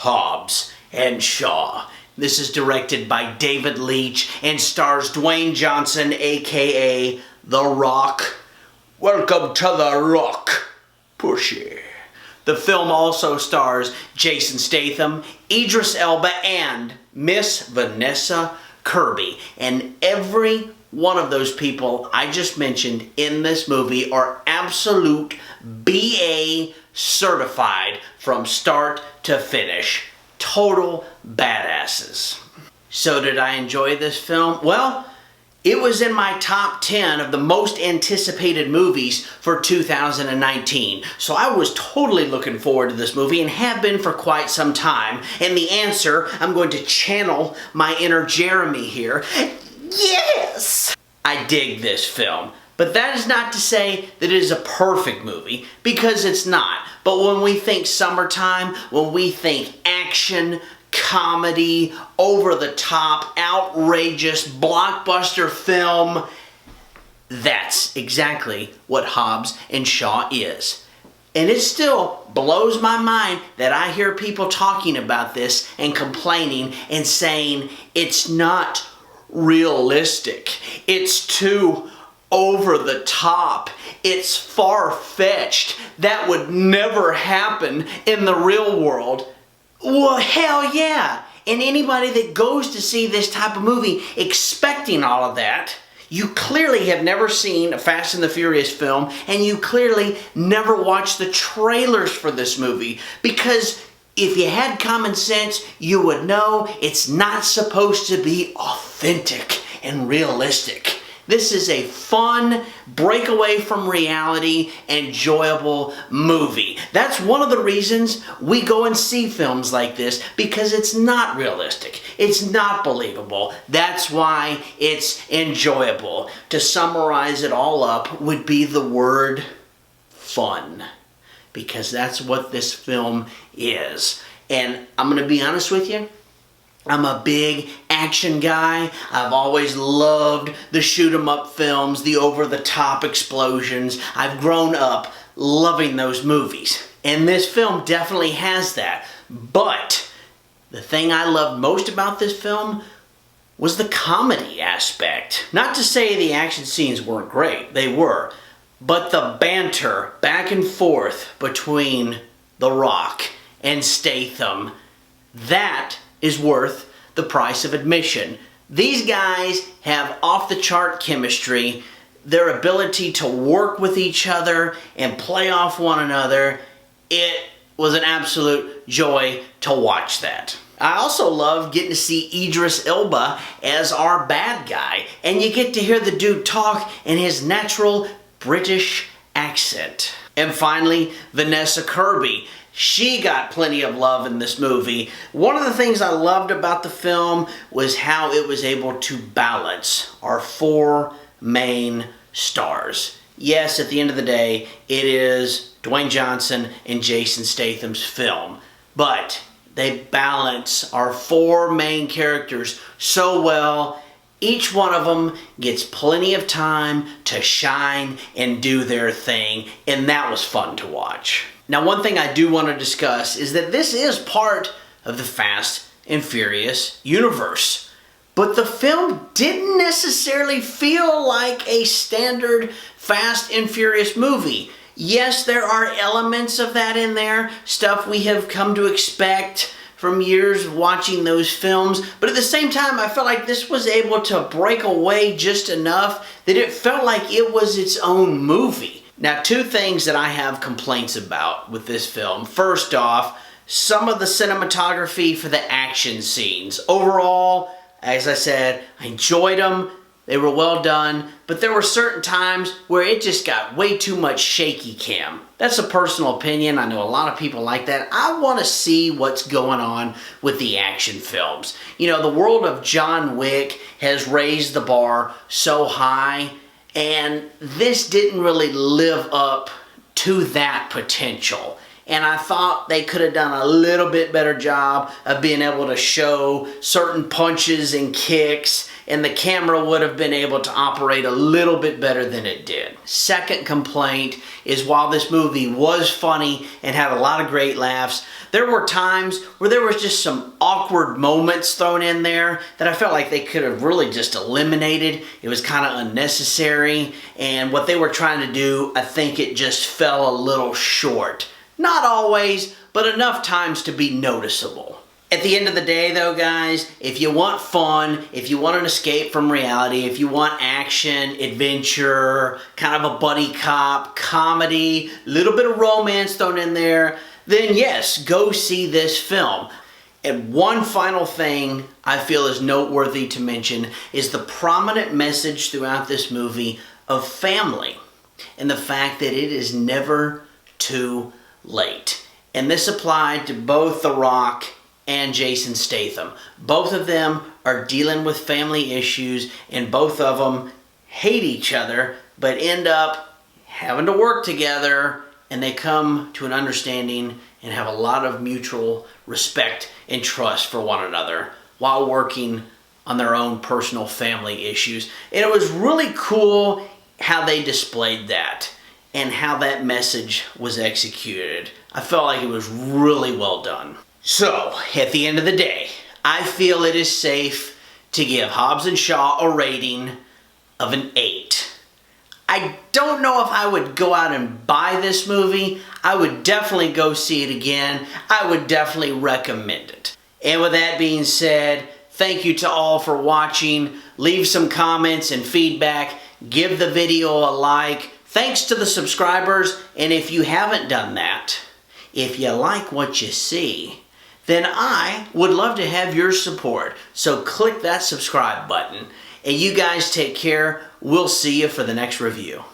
Hobbs and Shaw. This is directed by David Leitch and stars Dwayne Johnson, aka The Rock. Welcome to The Rock, Pushy. The film also stars Jason Statham, Idris Elba, and Miss Vanessa Kirby. And every one of those people I just mentioned in this movie are absolute BA certified from start to finish. Total badasses. So did I enjoy this film? Well, it was in my top 10 of the most anticipated movies for 2019. So I was totally looking forward to this movie and have been for quite some time. And the answer, I'm going to channel my inner Jeremy here. Yes! I dig this film. But that is not to say that it is a perfect movie, because it's not. But when we think summertime, when we think action, comedy, over-the-top, outrageous, blockbuster film, that's exactly what Hobbs and Shaw is. And it still blows my mind that I hear people talking about this and complaining and saying it's not realistic. It's too over the top. It's far-fetched. That would never happen in the real world. Well, hell yeah. And anybody that goes to see this type of movie expecting all of that, you clearly have never seen a Fast and the Furious film, and you clearly never watched the trailers for this movie, because if you had common sense, you would know it's not supposed to be authentic and realistic. This is a fun, breakaway from reality, enjoyable movie. That's one of the reasons we go and see films like this, because it's not realistic. It's not believable. That's why it's enjoyable. To summarize it all up would be the word fun, because that's what this film is. And I'm going to be honest with you. I'm a big action guy. I've always loved the shoot-'em-up films, the over-the-top explosions. I've grown up loving those movies. And this film definitely has that. But the thing I loved most about this film was the comedy aspect. Not to say the action scenes weren't great. They were. But the banter back and forth between The Rock and Statham, that is worth the price of admission. These guys have off-the-chart chemistry. Their ability to work with each other and play off one another, it was an absolute joy to watch that. I also love getting to see Idris Elba as our bad guy, and you get to hear the dude talk in his natural British accent. And finally, Vanessa Kirby. She got plenty of love in this movie. One of the things I loved about the film was how it was able to balance our four main stars. Yes, at the end of the day, it is Dwayne Johnson and Jason Statham's film, but they balance our four main characters so well. Each one of them gets plenty of time to shine and do their thing, and that was fun to watch. Now, one thing I do want to discuss is that this is part of the Fast and Furious universe. But the film didn't necessarily feel like a standard Fast and Furious movie. Yes, there are elements of that in there, stuff we have come to expect from years of watching those films, but at the same time, I felt like this was able to break away just enough that it felt like it was its own movie. Now, two things that I have complaints about with this film. First off, some of the cinematography for the action scenes. Overall, as I said, I enjoyed them. They were well done, but there were certain times where it just got way too much shaky cam. That's a personal opinion. I know a lot of people like that. I want to see what's going on with the action films. You know, the world of John Wick has raised the bar so high, and this didn't really live up to that potential. And I thought they could have done a little bit better job of being able to show certain punches and kicks, and the camera would have been able to operate a little bit better than it did. Second complaint is, while this movie was funny and had a lot of great laughs, there were times where there was just some awkward moments thrown in there that I felt like they could have really just eliminated. It was kind of unnecessary, and what they were trying to do, I think it just fell a little short. Not always, but enough times to be noticeable. At the end of the day though, guys, if you want fun, if you want an escape from reality, if you want action, adventure, kind of a buddy cop, comedy, a little bit of romance thrown in there, then yes, go see this film. And one final thing I feel is noteworthy to mention is the prominent message throughout this movie of family and the fact that it is never too late. And this applied to both The Rock and Jason Statham. Both of them are dealing with family issues, and both of them hate each other, but end up having to work together, and they come to an understanding and have a lot of mutual respect and trust for one another while working on their own personal family issues. And it was really cool how they displayed that and how that message was executed. I felt like it was really well done. So, at the end of the day, I feel it is safe to give Hobbs and Shaw a rating of an 8. I don't know if I would go out and buy this movie. I would definitely go see it again. I would definitely recommend it. And with that being said, thank you to all for watching. Leave some comments and feedback. Give the video a like. Thanks to the subscribers, and if you haven't done that, if you like what you see, then I would love to have your support. So click that subscribe button, and you guys take care. We'll see you for the next review.